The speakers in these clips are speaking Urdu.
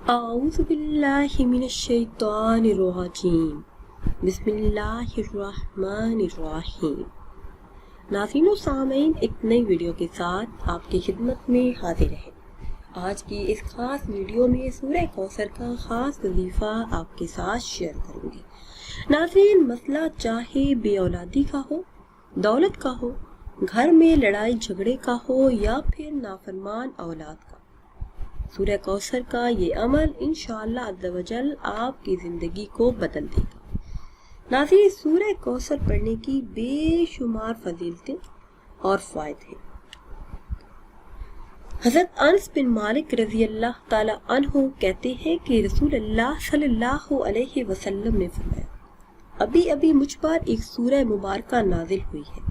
اعوذ باللہ من الشیطان الرجیم بسم اللہ الرحمن الرحیم۔ ناظرین و سامعین، ایک نئی ویڈیو کے ساتھ آپ کی خدمت میں حاضر ہے۔ آج کی اس خاص ویڈیو میں سورہ کوثر کا خاص وظیفہ آپ کے ساتھ شیئر کروں گی۔ ناظرین، مسئلہ چاہے بے اولادی کا ہو، دولت کا ہو، گھر میں لڑائی جھگڑے کا ہو یا پھر نافرمان اولاد کا، سورہ کوثر کا یہ عمل انشاءاللہ عز و جل آپ کی زندگی کو بدل دے گا۔ ناظرین، سورہ کوثر پڑھنے کی بے شمار فضیلتیں اور فوائد ہیں۔ حضرت انس بن مالک رضی اللہ تعالی عنہ کہتے ہیں کہ رسول اللہ صلی اللہ علیہ وسلم نے فرمایا، ابھی ابھی مجھ پر ایک سورہ مبارکہ نازل ہوئی ہے۔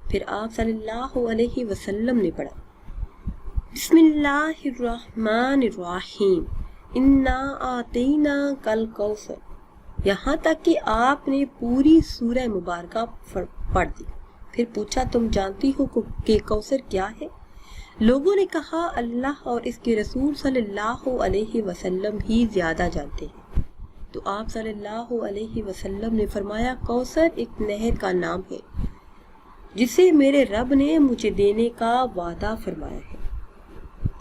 پھر آپ صلی اللہ علیہ وسلم نے پڑھا، بسم اللہ الرحمن الرحیم، انا آتینا کل کوثر، یہاں تک کہ آپ نے پوری سورہ مبارکہ پڑھ دی۔ پھر پوچھا، تم جانتی ہو کہ کوثر کیا ہے؟ لوگوں نے کہا، اللہ اور اس کے رسول صلی اللہ علیہ وسلم ہی زیادہ جانتے ہیں۔ تو آپ صلی اللہ علیہ وسلم نے فرمایا، کوثر ایک نہر کا نام ہے جسے میرے رب نے مجھے دینے کا وعدہ فرمایا ہے۔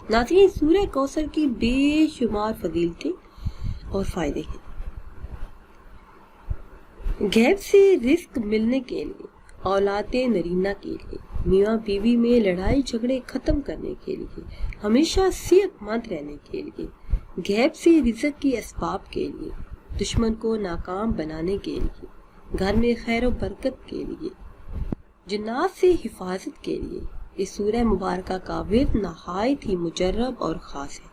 ناظرین، سورہ کوثر کی بے شمار فضیلتیں اور فائدے ہیں۔ غیب سے رزق ملنے کے لیے، اولاد نرینہ کے لیے، میاں بیوی میں لڑائی جھگڑے ختم کرنے کے لیے، ہمیشہ صحت مند رہنے کے لیے، غیب سے رزق کی اسباب کے لیے، دشمن کو ناکام بنانے کے لیے، گھر میں خیر و برکت کے لیے، جنات سے حفاظت کے لیے، اس سورہ مبارکہ کا ورد نہایت ہی مجرب اور خاص ہے۔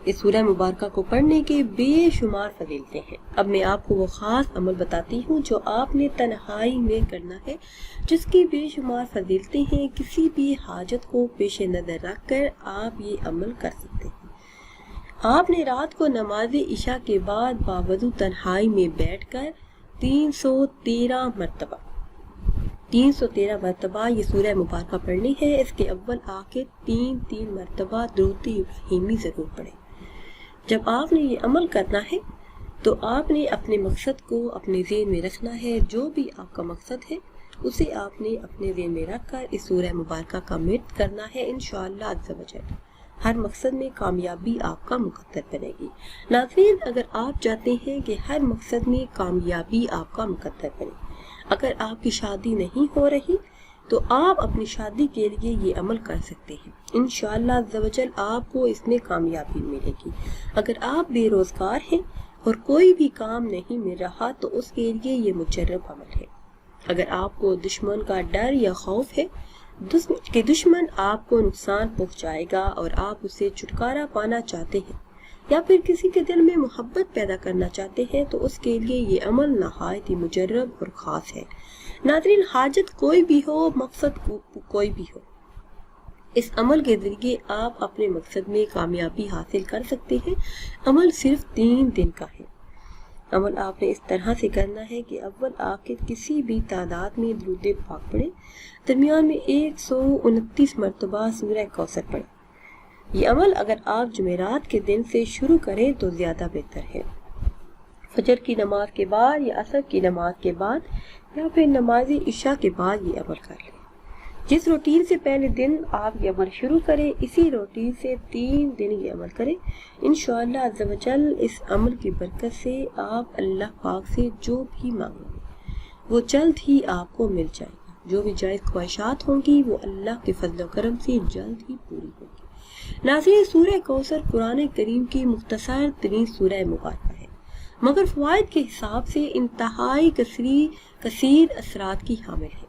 اس سورہ مبارکہ کو پڑھنے کے بے شمار فضیلتیں ہیں۔ اب میں آپ کو وہ خاص عمل بتاتی ہوں جو آپ نے تنہائی میں کرنا ہے، جس کی بے شمار فضیلتیں ہیں۔ کسی بھی حاجت کو پیش نظر رکھ کر آپ یہ عمل کر سکتے ہیں۔ آپ نے رات کو نماز عشاء کے بعد باوضو تنہائی میں بیٹھ کر 313 مرتبہ یہ سورہ مبارکہ پڑھنی ہے۔ اس کے اول آخر 3 مرتبہ درود ابراہیمی ضرور پڑھیں۔ جب آپ نے یہ عمل کرنا ہے تو آپ نے اپنے مقصد کو اپنے ذہن میں رکھنا ہے۔ جو بھی آپ کا مقصد ہے اسے آپ نے اپنے ذہن میں رکھ کر اس سورہ مبارکہ کا ورد کرنا ہے۔ انشاءاللہ عز و جل ہر مقصد میں کامیابی آپ کا مقدر بنے گی۔ ناظرین، اگر آپ چاہتے ہیں کہ ہر مقصد میں کامیابی آپ کا مقدر بنے، اگر آپ کی شادی نہیں ہو رہی تو آپ اپنی شادی کے لیے یہ عمل کر سکتے ہیں۔ انشاءاللہ عز و جل آپ کو اس میں کامیابی ملے گی۔ اگر آپ بے روزگار ہیں اور کوئی بھی کام نہیں مل رہا تو اس کے لیے یہ مجرب عمل ہے۔ اگر آپ کو دشمن کا ڈر یا خوف ہے کہ دشمن آپ کو نقصان پہنچائے گا اور آپ اسے چھٹکارا پانا چاہتے ہیں، یا پھر کسی کے دل میں محبت پیدا کرنا چاہتے ہیں، تو اس کے لیے یہ عمل نہایت ہی مجرب اور خاص ہے۔ ناظرین، حاجت کوئی بھی ہو، مقصد کوئی بھی ہو، اس عمل کے ذریعے آپ اپنے مقصد میں کامیابی حاصل کر سکتے ہیں۔ عمل صرف 3 دن کا ہے۔ عمل آپ نے اس طرح سے کرنا ہے کہ اول آخر کسی بھی تعداد میں درود پاک پڑھیں، درمیان میں 129 مرتبہ سورہ کوثر پڑھیں۔ یہ عمل اگر آپ جمعرات کے دن سے شروع کریں تو زیادہ بہتر ہے۔ فجر کی نماز کے بعد یا عصر کی نماز کے بعد یا پھر نماز عشاء کے بعد یہ عمل کر لیں۔ جس روٹین سے پہلے دن آپ یہ عمل شروع کریں، اسی روٹین سے 3 دن یہ عمل کریں۔ انشاءاللہ عز و جل اس عمل کی برکت سے آپ اللہ پاک سے جو بھی مانگیں گے وہ جلد ہی آپ کو مل جائے گا۔ جو بھی جائز خواہشات ہوں گی وہ اللہ کے فضل و کرم سے جلد ہی پوری ہوگی۔ ناظرین، سورہ کوثر قرآن کریم کی مختصر ترین سورہ مبارکہ ہے، مگر فوائد کے حساب سے انتہائی کثیر اثرات کی حامل ہے۔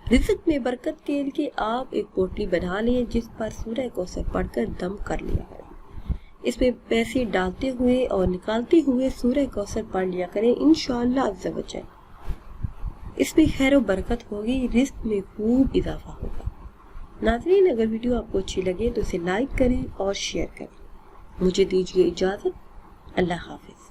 رزق میں برکت کے لیے آپ ایک پوٹلی بنا لیں جس پر سورہ کوثر پڑھ کر دم کر لیا کریں۔ اس میں پیسے ڈالتے ہوئے اور نکالتے ہوئے سورہ کوثر پڑھ لیا کریں۔ انشاءاللہ عز و جل اس میں خیر و برکت ہوگی، رزق میں خوب اضافہ ہوگا۔ ناظرین، اگر ویڈیو آپ کو اچھی لگے تو اسے لائک کریں اور شیئر کریں۔ مجھے دیجیے اجازت، اللہ حافظ۔